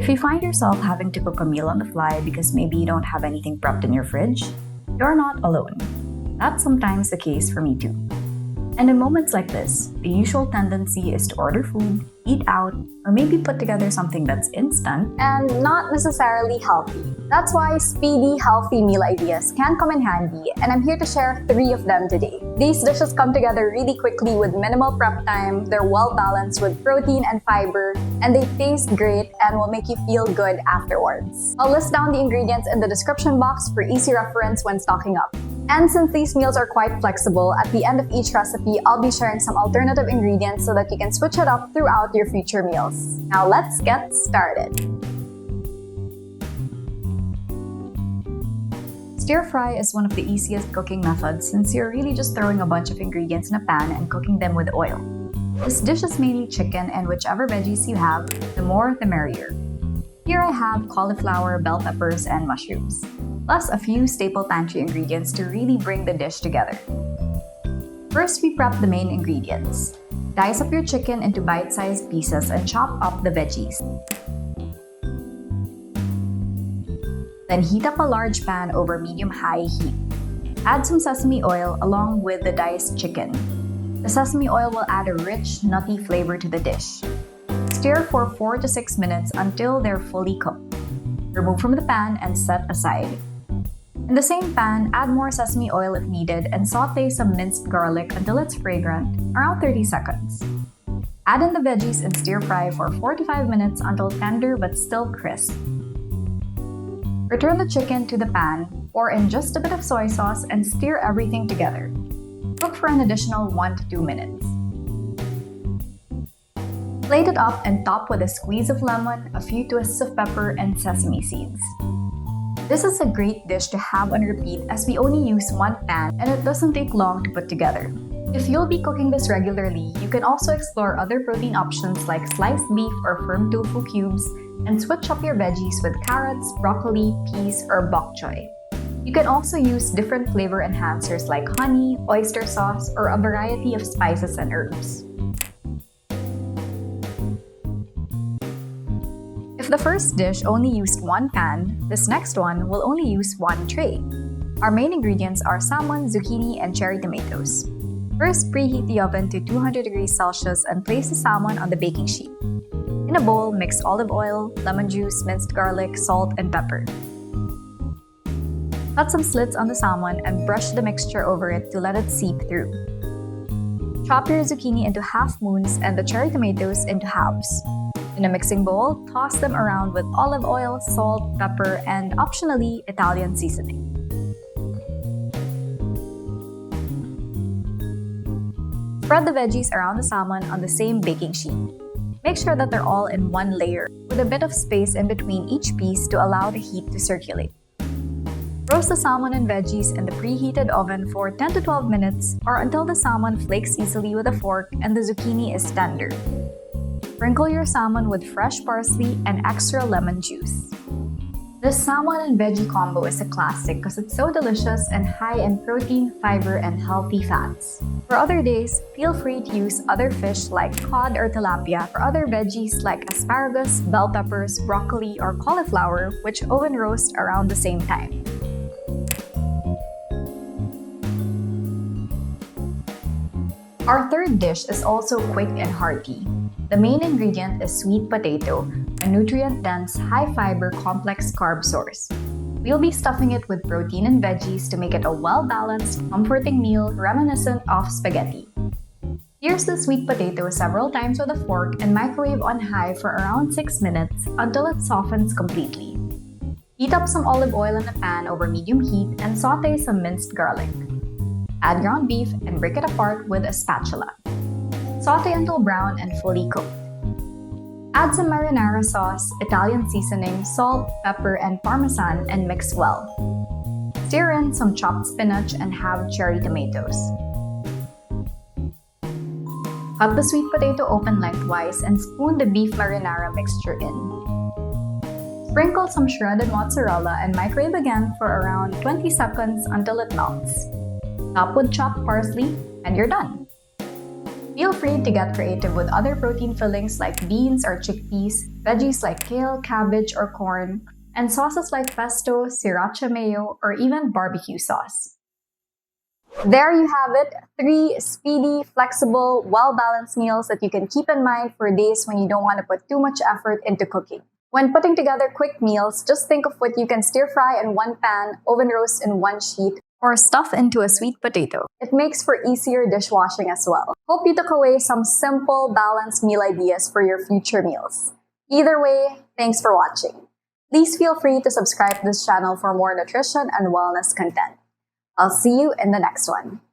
If you find yourself having to cook a meal on the fly because maybe you don't have anything prepped in your fridge, you're not alone. That's sometimes the case for me too. And in moments like this, the usual tendency is to order food, eat out, or maybe put together something that's instant and not necessarily healthy. That's why speedy, healthy meal ideas can come in handy, and I'm here to share 3 of them today. These dishes come together really quickly with minimal prep time, they're well balanced with protein and fiber, and they taste great and will make you feel good afterwards. I'll list down the ingredients in the description box for easy reference when stocking up. And since these meals are quite flexible, at the end of each recipe, I'll be sharing some alternative ingredients so that you can switch it up throughout your future meals. Now let's get started. Stir fry is one of the easiest cooking methods since you're really just throwing a bunch of ingredients in a pan and cooking them with oil. This dish is mainly chicken and whichever veggies you have, the more the merrier. Here I have cauliflower, bell peppers, and mushrooms, plus a few staple pantry ingredients to really bring the dish together. First, we prep the main ingredients. Dice up your chicken into bite-sized pieces and chop up the veggies. Then heat up a large pan over medium-high heat. Add some sesame oil along with the diced chicken. The sesame oil will add a rich, nutty flavor to the dish. Stir for 4 to 6 minutes until they're fully cooked. Remove from the pan and set aside. In the same pan, add more sesame oil if needed and saute some minced garlic until it's fragrant, around 30 seconds. Add in the veggies and stir fry for 4 to 5 minutes until tender but still crisp. Return the chicken to the pan, pour in just a bit of soy sauce and stir everything together. Cook for an additional 1 to 2 minutes. Plate it up and top with a squeeze of lemon, a few twists of pepper, and sesame seeds. This is a great dish to have on repeat as we only use one pan and it doesn't take long to put together. If you'll be cooking this regularly, you can also explore other protein options like sliced beef or firm tofu cubes and switch up your veggies with carrots, broccoli, peas, or bok choy. You can also use different flavor enhancers like honey, oyster sauce, or a variety of spices and herbs. If the first dish only used one pan, this next one will only use one tray. Our main ingredients are salmon, zucchini, and cherry tomatoes. First, preheat the oven to 200 degrees Celsius and place the salmon on the baking sheet. In a bowl, mix olive oil, lemon juice, minced garlic, salt, and pepper. Cut some slits on the salmon and brush the mixture over it to let it seep through. Chop your zucchini into half moons and the cherry tomatoes into halves. In a mixing bowl, toss them around with olive oil, salt, pepper, and optionally Italian seasoning. Spread the veggies around the salmon on the same baking sheet. Make sure that they're all in one layer, with a bit of space in between each piece to allow the heat to circulate. Roast the salmon and veggies in the preheated oven for 10 to 12 minutes or until the salmon flakes easily with a fork and the zucchini is tender. Sprinkle your salmon with fresh parsley and extra lemon juice. This salmon and veggie combo is a classic because it's so delicious and high in protein, fiber, and healthy fats. For other days, feel free to use other fish like cod or tilapia or other veggies like asparagus, bell peppers, broccoli, or cauliflower, which oven roast around the same time. Our third dish is also quick and hearty. The main ingredient is sweet potato, a nutrient-dense, high-fiber, complex carb source. We'll be stuffing it with protein and veggies to make it a well-balanced, comforting meal reminiscent of spaghetti. Pierce the sweet potato several times with a fork and microwave on high for around 6 minutes until it softens completely. Heat up some olive oil in a pan over medium heat and saute some minced garlic. Add ground beef and break it apart with a spatula. Saute until brown and fully cooked. Add some marinara sauce, Italian seasoning, salt, pepper, and parmesan and mix well. Stir in some chopped spinach and halved cherry tomatoes. Cut the sweet potato open lengthwise and spoon the beef marinara mixture in. Sprinkle some shredded mozzarella and microwave again for around 20 seconds until it melts. Top with chopped parsley and you're done. Feel free to get creative with other protein fillings like beans or chickpeas, veggies like kale, cabbage, or corn, and sauces like pesto, sriracha mayo, or even barbecue sauce. There you have it, 3 speedy, flexible, well-balanced meals that you can keep in mind for days when you don't want to put too much effort into cooking. When putting together quick meals, just think of what you can stir-fry in one pan, oven roast in one sheet, Or stuff into a sweet potato. It makes for easier dishwashing as well. Hope you took away some simple, balanced meal ideas for your future meals. Either way, thanks for watching. Please feel free to subscribe to this channel for more nutrition and wellness content. I'll see you in the next one.